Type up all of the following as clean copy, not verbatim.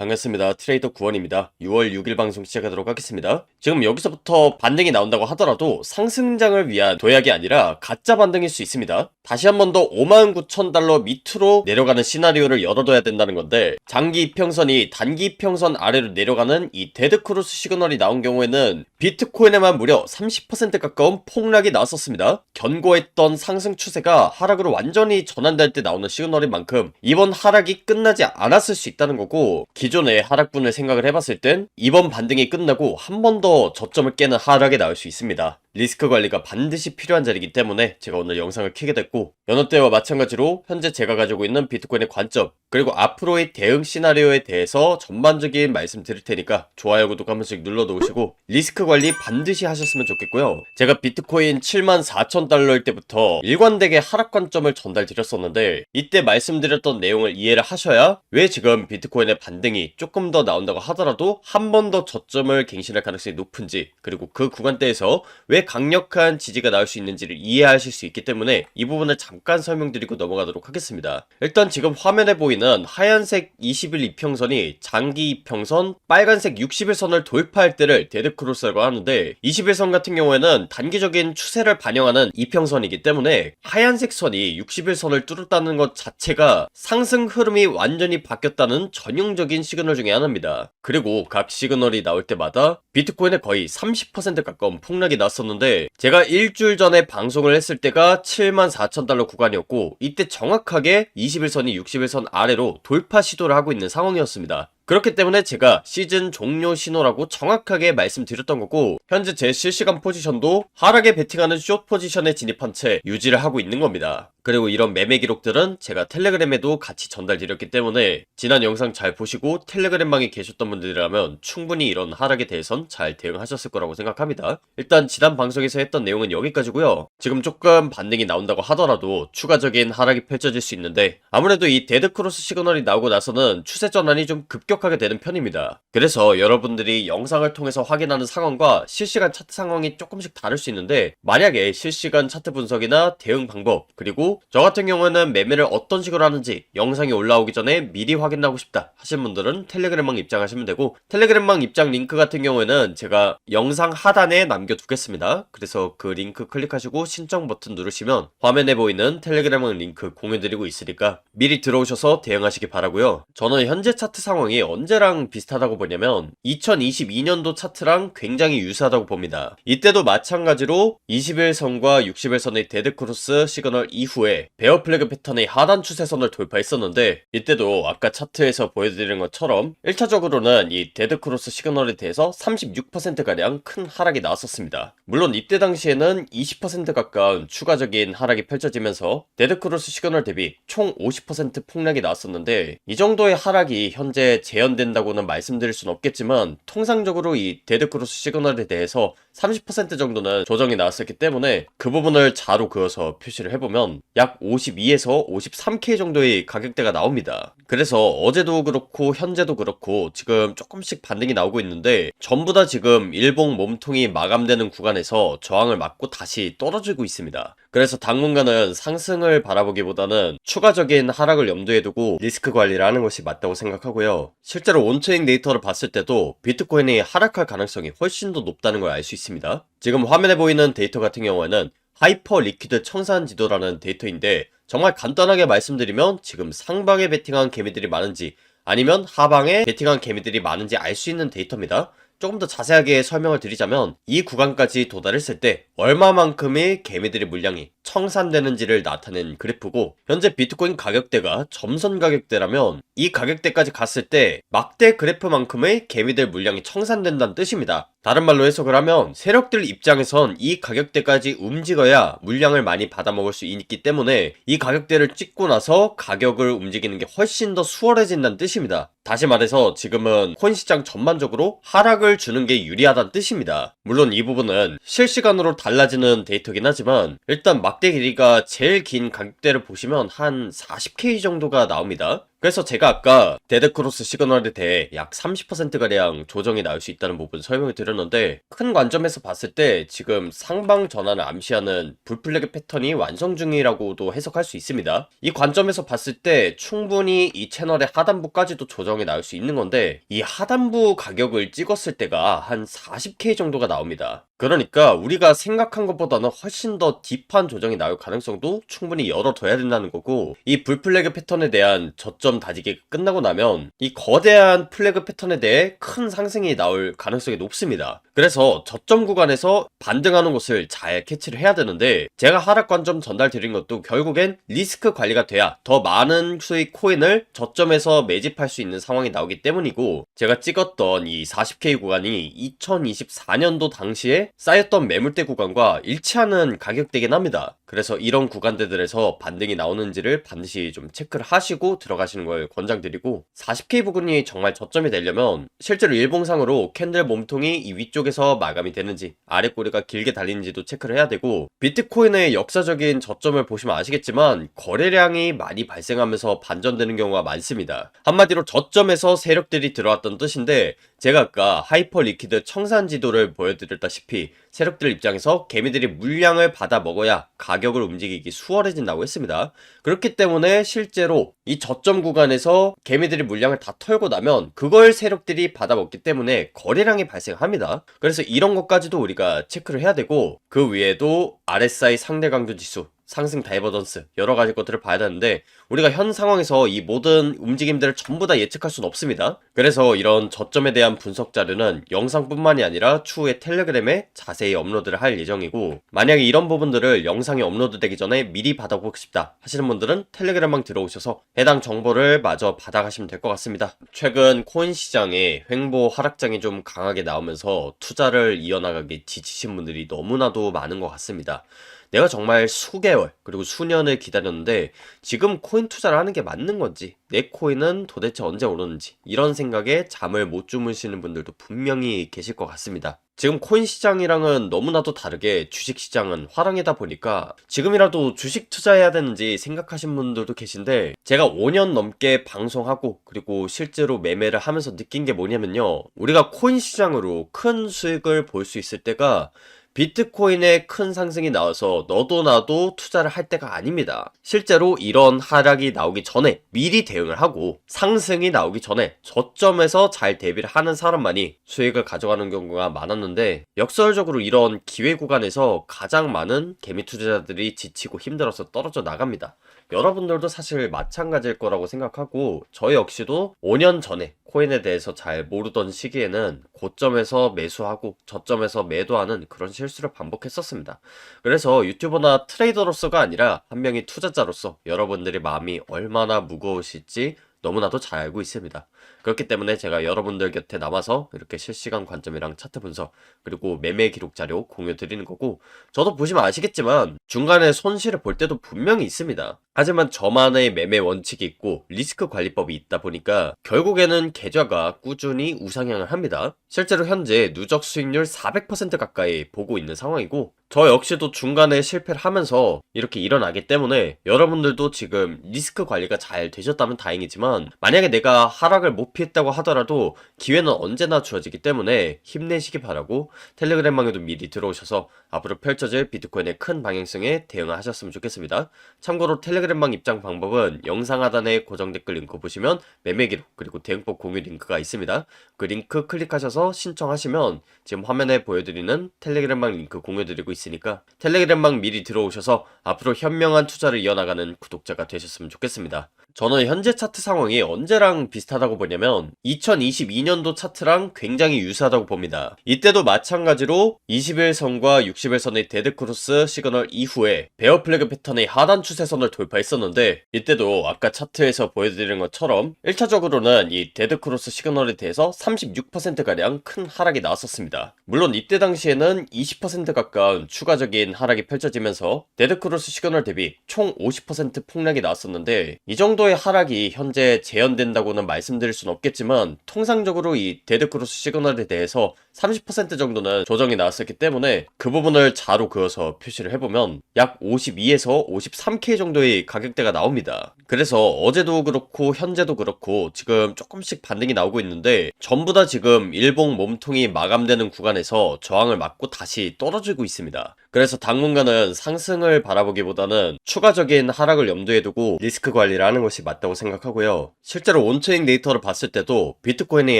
반갑습니다. 트레이더 구원입니다. 6월 6일 방송 시작하도록 하겠습니다. 지금 여기서부터 반등이 나온다고 하더라도 상승장을 위한 도약이 아니라 가짜 반등일 수 있습니다. 다시 한 번 더 59,000달러 밑으로 내려가는 시나리오를 열어둬야 된다는 건데, 장기 이평선이 단기 이평선 아래로 내려가는 이 데드크로스 시그널이 나온 경우에는 비트코인에만 무려 30% 가까운 폭락이 나왔었습니다. 견고했던 상승 추세가 하락으로 완전히 전환될 때 나오는 시그널인 만큼 이번 하락이 끝나지 않았을 수 있다는 거고, 기존의 하락분을 생각을 해봤을 땐 이번 반등이 끝나고 한 번 더 저점을 깨는 하락이 나올 수 있습니다. 리스크 관리가 반드시 필요한 자리이기 때문에 제가 오늘 영상을 켜게 됐고, 여느 때와 마찬가지로 현재 제가 가지고 있는 비트코인의 관점, 그리고 앞으로의 대응 시나리오에 대해서 전반적인 말씀 드릴 테니까 좋아요, 구독 한 번씩 눌러놓으시고 리스크 관리 반드시 하셨으면 좋겠고요. 제가 비트코인 74,000달러일 때부터 일관되게 하락 관점을 전달 드렸었는데, 이때 말씀드렸던 내용을 이해를 하셔야 왜 지금 비트코인의 반등이 조금 더 나온다고 하더라도 한 번 더 저점을 갱신할 가능성이 높은지, 그리고 그 구간대에서 왜 강력한 지지가 나올 수 있는지를 이해하실 수 있기 때문에 이 부분을 잠깐 설명드리고 넘어가도록 하겠습니다. 일단 지금 화면에 보이는 하얀색 20일 이평선이 장기 이평선, 빨간색 60일선을 돌파할 때를 데드크로스라고 하는데, 20일선 같은 경우에는 단기적인 추세를 반영하는 이평선이기 때문에 하얀색 선이 60일선을 뚫었다는 것 자체가 상승 흐름이 완전히 바뀌었다는 전형적인 시그널 중에 하나입니다. 그리고 각 시그널이 나올 때마다 비트코인에 거의 30% 가까운 폭락이 났었는데, 제가 일주일 전에 방송을 했을 때가 74,000달러 구간이었고, 이때 정확하게 21선이 60일선 아래로 돌파 시도를 하고 있는 상황이었습니다. 그렇기 때문에 제가 시즌 종료 신호라고 정확하게 말씀드렸던 거고, 현재 제 실시간 포지션도 하락에 베팅하는 숏 포지션에 진입한 채 유지를 하고 있는 겁니다. 그리고 이런 매매 기록들은 제가 텔레그램에도 같이 전달드렸기 때문에 지난 영상 잘 보시고 텔레그램방에 계셨던 분들이라면 충분히 이런 하락에 대해선 잘 대응하셨을 거라고 생각합니다. 일단 지난 방송에서 했던 내용은 여기까지고요. 지금 조금 반등이 나온다고 하더라도 추가적인 하락이 펼쳐질 수 있는데, 아무래도 이 데드크로스 시그널이 나오고 나서는 추세 전환이 좀 급격하게 되는 편입니다. 그래서 여러분들이 영상을 통해서 확인하는 상황과 실시간 차트 상황이 조금씩 다를 수 있는데, 만약에 실시간 차트 분석이나 대응 방법, 그리고 저 같은 경우에는 매매를 어떤 식으로 하는지 영상이 올라오기 전에 미리 확인하고 싶다 하신 분들은 텔레그램방 입장하시면 되고, 텔레그램방 입장 링크 같은 경우에는 제가 영상 하단에 남겨두겠습니다. 그래서 그 링크 클릭하시고 신청 버튼 누르시면 화면에 보이는 텔레그램방 링크 공유드리고 있으니까 미리 들어오셔서 대응하시기 바라고요. 저는 현재 차트 상황이 언제랑 비슷하다고 보냐면 2022년도 차트랑 굉장히 유사하다고 봅니다. 이때도 마찬가지로 21선과 60일선의 데드크로스 시그널 이후에 베어 플래그 패턴의 하단 추세선을 돌파했었는데, 이때도 아까 차트에서 보여드린 것처럼 1차적으로는 이 데드크로스 시그널에 대해서 36%가량 큰 하락이 나왔었습니다. 물론 이때 당시에는 20% 가까운 추가적인 하락이 펼쳐지면서 데드크로스 시그널 대비 총 50% 폭락이 나왔었는데, 이 정도의 하락이 현재 재현된다고는 말씀드릴 순 없겠지만 통상적으로 이 데드크로스 시그널에 대해서 30% 정도는 조정이 나왔었기 때문에 그 부분을 자로 그어서 표시를 해보면 약 52에서 53K 정도의 가격대가 나옵니다. 그래서 어제도 그렇고 현재도 그렇고 지금 조금씩 반등이 나오고 있는데, 전부 다 지금 일봉 몸통이 마감되는 구간에서 저항을 맞고 다시 떨어지고 있습니다. 그래서 당분간은 상승을 바라보기보다는 추가적인 하락을 염두에 두고 리스크 관리를 하는 것이 맞다고 생각하고요. 실제로 온체인 데이터를 봤을 때도 비트코인이 하락할 가능성이 훨씬 더 높다는 걸 알 수 있습니다. 지금 화면에 보이는 데이터 같은 경우에는 하이퍼 리퀴드 청산 지도라는 데이터인데, 정말 간단하게 말씀드리면 지금 상방에 베팅한 개미들이 많은지 아니면 하방에 베팅한 개미들이 많은지 알 수 있는 데이터입니다. 조금 더 자세하게 설명을 드리자면 이 구간까지 도달했을 때 얼마만큼의 개미들의 물량이 청산되는지를 나타낸 그래프고, 현재 비트코인 가격대가 점선 가격대라면 이 가격대까지 갔을 때 막대 그래프만큼의 개미들 물량이 청산된다는 뜻입니다. 다른 말로 해석을 하면 세력들 입장에선 이 가격대까지 움직여야 물량을 많이 받아먹을 수 있기 때문에 이 가격대를 찍고 나서 가격을 움직이는 게 훨씬 더 수월해진다는 뜻입니다. 다시 말해서 지금은 코인 시장 전반적으로 하락을 주는 게 유리하다는 뜻입니다. 물론 이 부분은 실시간으로 달라지는 데이터긴 하지만, 일단 막대 길이가 제일 긴 가격대를 보시면 한 40K 정도가 나옵니다. 그래서 제가 아까 데드크로스 시그널에 대해 약 30%가량 조정이 나올 수 있다는 부분 설명을 드렸는데, 큰 관점에서 봤을 때 지금 상방 전환을 암시하는 불플래그 패턴이 완성 중이라고도 해석할 수 있습니다. 이 관점에서 봤을 때 충분히 이 채널의 하단부까지도 조정이 나올 수 있는 건데, 이 하단부 가격을 찍었을 때가 한 40K 정도가 나옵니다. 그러니까 우리가 생각한 것보다는 훨씬 더 딥한 조정이 나올 가능성도 충분히 열어둬야 된다는 거고, 이 불플래그 패턴에 대한 저점 다지기가 끝나고 나면 이 거대한 플래그 패턴에 대해 큰 상승이 나올 가능성이 높습니다. 그래서 저점 구간에서 반등하는 것을 잘 캐치를 해야 되는데, 제가 하락 관점 전달 드린 것도 결국엔 리스크 관리가 돼야 더 많은 수익 코인을 저점에서 매집할 수 있는 상황이 나오기 때문이고, 제가 찍었던 이 40K 구간이 2024년도 당시에 쌓였던 매물대 구간과 일치하는 가격대긴 합니다. 그래서 이런 구간대들에서 반등이 나오는지를 반드시 좀 체크를 하시고 들어가시는 걸 권장드리고, 40K 부근이 정말 저점이 되려면 실제로 일봉상으로 캔들 몸통이 이 위쪽에서 마감이 되는지, 아래 꼬리가 길게 달리는지도 체크를 해야 되고, 비트코인의 역사적인 저점을 보시면 아시겠지만 거래량이 많이 발생하면서 반전되는 경우가 많습니다. 한마디로 저점에서 세력들이 들어왔던 뜻인데, 제가 아까 하이퍼 리퀴드 청산 지도를 보여드렸다시피 세력들 입장에서 개미들이 물량을 받아 먹어야 가격을 움직이기 수월해진다고 했습니다. 그렇기 때문에 실제로 이 저점 구간에서 개미들이 물량을 다 털고 나면 그걸 세력들이 받아 먹기 때문에 거래량이 발생합니다. 그래서 이런 것까지도 우리가 체크를 해야 되고, 그 위에도 RSI 상대 강도 지수, 상승 다이버전스, 여러 가지 것들을 봐야 되는데, 우리가 현 상황에서 이 모든 움직임들을 전부 다 예측할 수는 없습니다. 그래서 이런 저점에 대한 분석 자료는 영상뿐만이 아니라 추후에 텔레그램에 자세히 업로드를 할 예정이고, 만약에 이런 부분들을 영상이 업로드되기 전에 미리 받아보고 싶다 하시는 분들은 텔레그램방 들어오셔서 해당 정보를 마저 받아가시면 될 것 같습니다. 최근 코인 시장에 횡보 하락장이 좀 강하게 나오면서 투자를 이어나가기 지치신 분들이 너무나도 많은 것 같습니다. 내가 정말 수개월 그리고 수년을 기다렸는데 지금 코인 투자를 하는 게 맞는 건지, 내 코인은 도대체 언제 오르는지, 이런 생각에 잠을 못 주무시는 분들도 분명히 계실 것 같습니다. 지금 코인 시장이랑은 너무나도 다르게 주식 시장은 화랑이다 보니까 지금이라도 주식 투자해야 되는지 생각하신 분들도 계신데, 제가 5년 넘게 방송하고 그리고 실제로 매매를 하면서 느낀 게 뭐냐면요, 우리가 코인 시장으로 큰 수익을 볼 수 있을 때가 비트코인의 큰 상승이 나와서 너도 나도 투자를 할 때가 아닙니다. 실제로 이런 하락이 나오기 전에 미리 대응을 하고, 상승이 나오기 전에 저점에서 잘 대비를 하는 사람만이 수익을 가져가는 경우가 많았는데, 역설적으로 이런 기회 구간에서 가장 많은 개미 투자자들이 지치고 힘들어서 떨어져 나갑니다. 여러분들도 사실 마찬가지일 거라고 생각하고, 저 역시도 5년 전에 코인에 대해서 잘 모르던 시기에는 고점에서 매수하고 저점에서 매도하는 그런 실수를 반복했었습니다. 그래서 유튜버나 트레이더로서가 아니라 한 명의 투자자로서 여러분들의 마음이 얼마나 무거우실지 너무나도 잘 알고 있습니다. 그렇기 때문에 제가 여러분들 곁에 남아서 이렇게 실시간 관점이랑 차트 분석, 그리고 매매 기록 자료 공유 드리는 거고, 저도 보시면 아시겠지만 중간에 손실을 볼 때도 분명히 있습니다. 하지만 저만의 매매 원칙이 있고 리스크 관리법이 있다 보니까 결국에는 계좌가 꾸준히 우상향을 합니다. 실제로 현재 누적 수익률 400% 가까이 보고 있는 상황이고, 저 역시도 중간에 실패를 하면서 이렇게 일어나기 때문에 여러분들도 지금 리스크 관리가 잘 되셨다면 다행이지만, 만약에 내가 하락을 못 피했다고 하더라도 기회는 언제나 주어지기 때문에 힘내시기 바라고, 텔레그램방에도 미리 들어오셔서 앞으로 펼쳐질 비트코인의 큰 방향성에 대응을 하셨으면 좋겠습니다. 참고로 텔레그램방 입장 방법은 영상 하단에 고정 댓글 링크 보시면 매매 기록 그리고 대응법 공유 링크가 있습니다. 그 링크 클릭하셔서 신청하시면 지금 화면에 보여드리는 텔레그램방 링크 공유드리고 있으니까 텔레그램방 미리 들어오셔서 앞으로 현명한 투자를 이어나가는 구독자가 되셨으면 좋겠습니다. 저는 현재 차트 상황이 언제랑 비슷하다고 보냐면 2022년도 차트랑 굉장히 유사하다고 봅니다. 이때도 마찬가지로 21선과 60일선의 데드크로스 시그널 이후에 베어 플래그 패턴의 하단 추세선을 돌파했었는데, 이때도 아까 차트에서 보여드린 것처럼 1차적으로는 이 데드크로스 시그널에 대해서 36%가량 큰 하락이 나왔었습니다. 물론 이때 당시에는 20% 가까운 추가적인 하락이 펼쳐지면서 데드크로스 시그널 대비 총 50% 폭락이 나왔었는데, 이 정도 정도의 하락이 현재 재현된다고는 말씀드릴 순 없겠지만 통상적으로 이 데드크로스 시그널에 대해서 30% 정도는 조정이 나왔었기 때문에 그 부분을 자로 그어서 표시를 해보면 약 52에서 53K 정도의 가격대가 나옵니다. 그래서 어제도 그렇고 현재도 그렇고 지금 조금씩 반등이 나오고 있는데 전부 다 지금 일봉 몸통이 마감되는 구간에서 저항을 맞고 다시 떨어지고 있습니다. 그래서 당분간은 상승을 바라보기보다는 추가적인 하락을 염두에 두고 리스크 관리를 하는 것이 맞다고 생각하고요. 실제로 온체인 데이터를 봤을 때도 비트코인이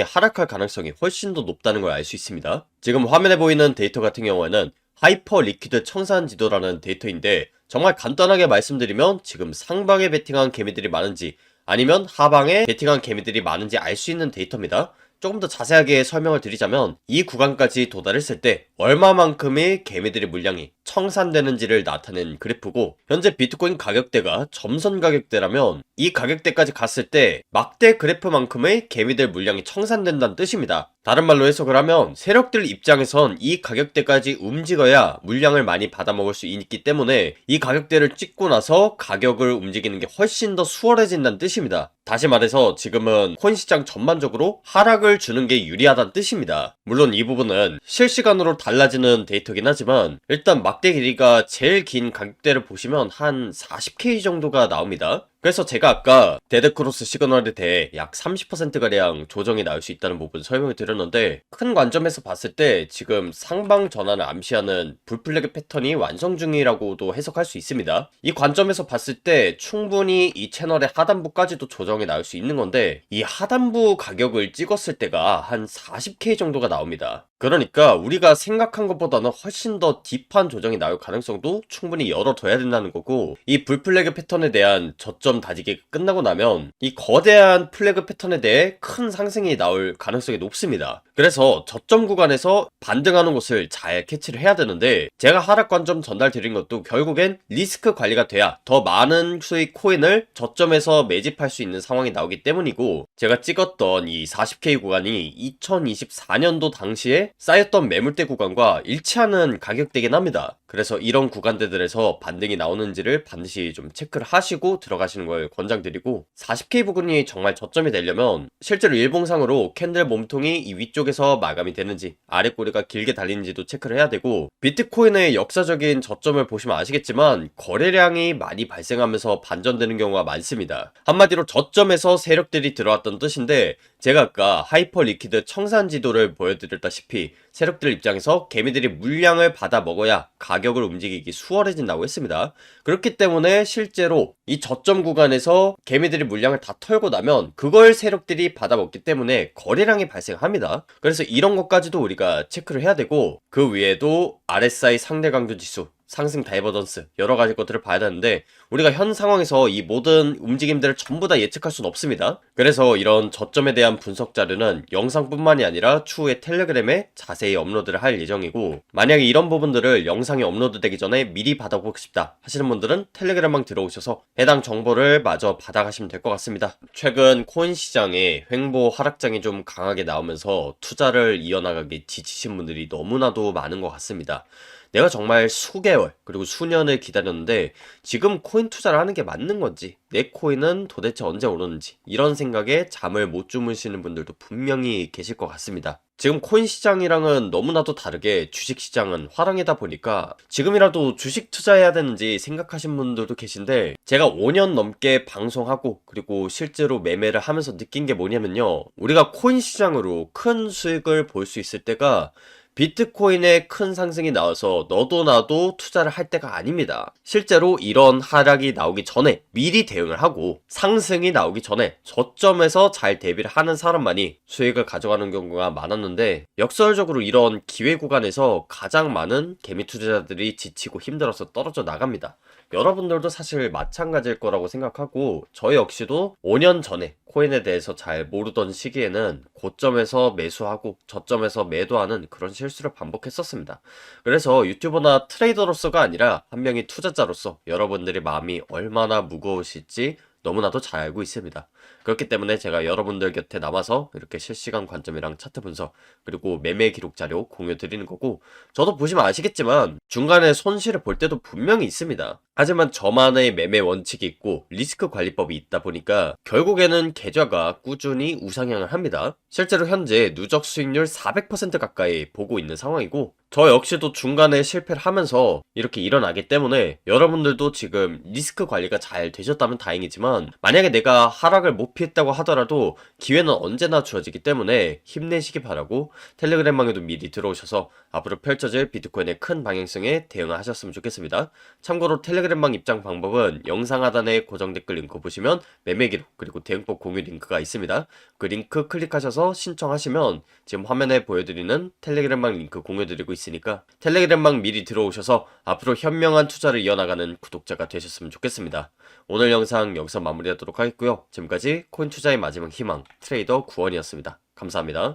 하락할 가능성이 훨씬 더 높다는 걸 알 수 있습니다. 지금 화면에 보이는 데이터 같은 경우에는 하이퍼 리퀴드 청산 지도라는 데이터인데 정말 간단하게 말씀드리면 지금 상방에 베팅한 개미들이 많은지 아니면 하방에 베팅한 개미들이 많은지 알 수 있는 데이터입니다. 조금 더 자세하게 설명을 드리자면 이 구간까지 도달했을 때 얼마만큼의 개미들의 물량이 청산되는지를 나타낸 그래프고 현재 비트코인 가격대가 점선 가격대라면 이 가격대까지 갔을 때 막대 그래프만큼의 개미들 물량이 청산된다는 뜻입니다. 다른 말로 해석을 하면 세력들 입장에선 이 가격대까지 움직여야 물량을 많이 받아먹을 수 있기 때문에 이 가격대를 찍고 나서 가격을 움직이는 게 훨씬 더 수월해진다는 뜻입니다. 다시 말해서 지금은 코인 시장 전반적으로 하락을 주는 게 유리하다는 뜻입니다. 물론 이 부분은 실시간으로 달라지는 데이터긴 하지만 일단 막대 길이가 제일 긴 가격대를 보시면 한 40K 정도가 나옵니다. 그래서 제가 아까 데드크로스 시그널에 대해 약 30%가량 조정이 나올 수 있다는 부분 설명을 드렸는데 큰 관점에서 봤을 때 지금 상방 전환을 암시하는 불플래그 패턴이 완성 중이라고도 해석할 수 있습니다. 이 관점에서 봤을 때 충분히 이 채널의 하단부까지도 조정이 나올 수 있는 건데 이 하단부 가격을 찍었을 때가 한 40K 정도가 나옵니다. 그러니까 우리가 생각한 것보다는 훨씬 더 딥한 조정이 나올 가능성도 충분히 열어둬야 된다는 거고 이 불플래그 패턴에 대한 저점 다지기가 끝나고 나면 이 거대한 플래그 패턴에 대해 큰 상승이 나올 가능성이 높습니다. 그래서 저점 구간에서 반등하는 것을 잘 캐치를 해야 되는데 제가 하락 관점 전달 드린 것도 결국엔 리스크 관리가 돼야 더 많은 수익 코인을 저점에서 매집할 수 있는 상황이 나오기 때문이고 제가 찍었던 이 40K 구간이 2024년도 당시에 쌓였던 매물대 구간과 일치하는 가격대긴 합니다. 그래서 이런 구간대들에서 반등이 나오는지를 반드시 좀 체크를 하시고 들어가시는 걸 권장드리고 40K 부근이 정말 저점이 되려면 실제로 일봉상으로 캔들 몸통이 이 위쪽에서 마감이 되는지 아래 꼬리가 길게 달리는지도 체크를 해야 되고 비트코인의 역사적인 저점을 보시면 아시겠지만 거래량이 많이 발생하면서 반전되는 경우가 많습니다. 한마디로 저점에서 세력들이 들어왔던 뜻인데 제가 아까 하이퍼 리퀴드 청산 지도를 보여드렸다시피 세력들 입장에서 개미들이 물량을 받아 먹어야 가격을 움직이기 수월해진다고 했습니다. 그렇기 때문에 실제로 이 저점 구간에서 개미들이 물량을 다 털고 나면 그걸 세력들이 받아 먹기 때문에 거래량이 발생합니다. 그래서 이런 것까지도 우리가 체크를 해야 되고 그 위에도 RSI 상대 강도 지수 상승 다이버전스 여러 가지 것들을 봐야 되는데 우리가 현 상황에서 이 모든 움직임들을 전부 다 예측할 수는 없습니다. 그래서 이런 저점에 대한 분석 자료는 영상뿐만이 아니라 추후에 텔레그램에 자세히 업로드를 할 예정이고 만약에 이런 부분들을 영상이 업로드되기 전에 미리 받아보고 싶다 하시는 분들은 텔레그램방 들어오셔서 해당 정보를 마저 받아가시면 될 것 같습니다. 최근 코인 시장에 횡보 하락장이 좀 강하게 나오면서 투자를 이어나가기 지치신 분들이 너무나도 많은 것 같습니다. 내가 정말 수개월 그리고 수년을 기다렸는데 지금 코인 투자를 하는 게 맞는 건지 내 코인은 도대체 언제 오르는지 이런 생각에 잠을 못 주무시는 분들도 분명히 계실 것 같습니다. 지금 코인 시장이랑은 너무나도 다르게 주식 시장은 화랑이다 보니까 지금이라도 주식 투자해야 되는지 생각하신 분들도 계신데 제가 5년 넘게 방송하고 그리고 실제로 매매를 하면서 느낀 게 뭐냐면요. 우리가 코인 시장으로 큰 수익을 볼 수 있을 때가 비트코인의 큰 상승이 나와서 너도 나도 투자를 할 때가 아닙니다. 실제로 이런 하락이 나오기 전에 미리 대응을 하고 상승이 나오기 전에 저점에서 잘 대비를 하는 사람만이 수익을 가져가는 경우가 많았는데 역설적으로 이런 기회 구간에서 가장 많은 개미 투자자들이 지치고 힘들어서 떨어져 나갑니다. 여러분들도 사실 마찬가지일 거라고 생각하고 저 역시도 5년 전에 코인에 대해서 잘 모르던 시기에는 고점에서 매수하고 저점에서 매도하는 그런 실수를 반복했었습니다. 그래서 유튜버나 트레이더로서가 아니라 한 명의 투자자로서 여러분들의 마음이 얼마나 무거우실지 너무나도 잘 알고 있습니다. 그렇기 때문에 제가 여러분들 곁에 남아서 이렇게 실시간 관점이랑 차트 분석 그리고 매매 기록 자료 공유 드리는 거고, 저도 보시면 아시겠지만 중간에 손실을 볼 때도 분명히 있습니다. 하지만 저만의 매매 원칙이 있고 리스크 관리법이 있다 보니까 결국에는 계좌가 꾸준히 우상향을 합니다. 실제로 현재 누적 수익률 400% 가까이 보고 있는 상황이고, 저 역시도 중간에 실패를 하면서 이렇게 일어나기 때문에 여러분들도 지금 리스크 관리가 잘 되셨다면 다행이지만, 만약에 내가 하락을 못 피했다고 하더라도 기회는 언제나 주어지기 때문에 힘내시기 바라고, 텔레그램방에도 미리 들어오셔서 앞으로 펼쳐질 비트코인의 큰 방향성에 대응을 하셨으면 좋겠습니다. 참고로 텔레그램방 입장 방법은 영상 하단에 고정 댓글 링크 보시면 매매 기록 그리고 대응법 공유 링크가 있습니다. 그 링크 클릭하셔서 신청하시면 지금 화면에 보여드리는 텔레그램방 링크 공유드리고 있으니까 텔레그램방 미리 들어오셔서 앞으로 현명한 투자를 이어나가는 구독자가 되셨으면 좋겠습니다. 오늘 영상 여기서 마무리하도록 하겠고요. 지금까지 코인 투자의 마지막 희망 트레이더 구원이었습니다. 감사합니다.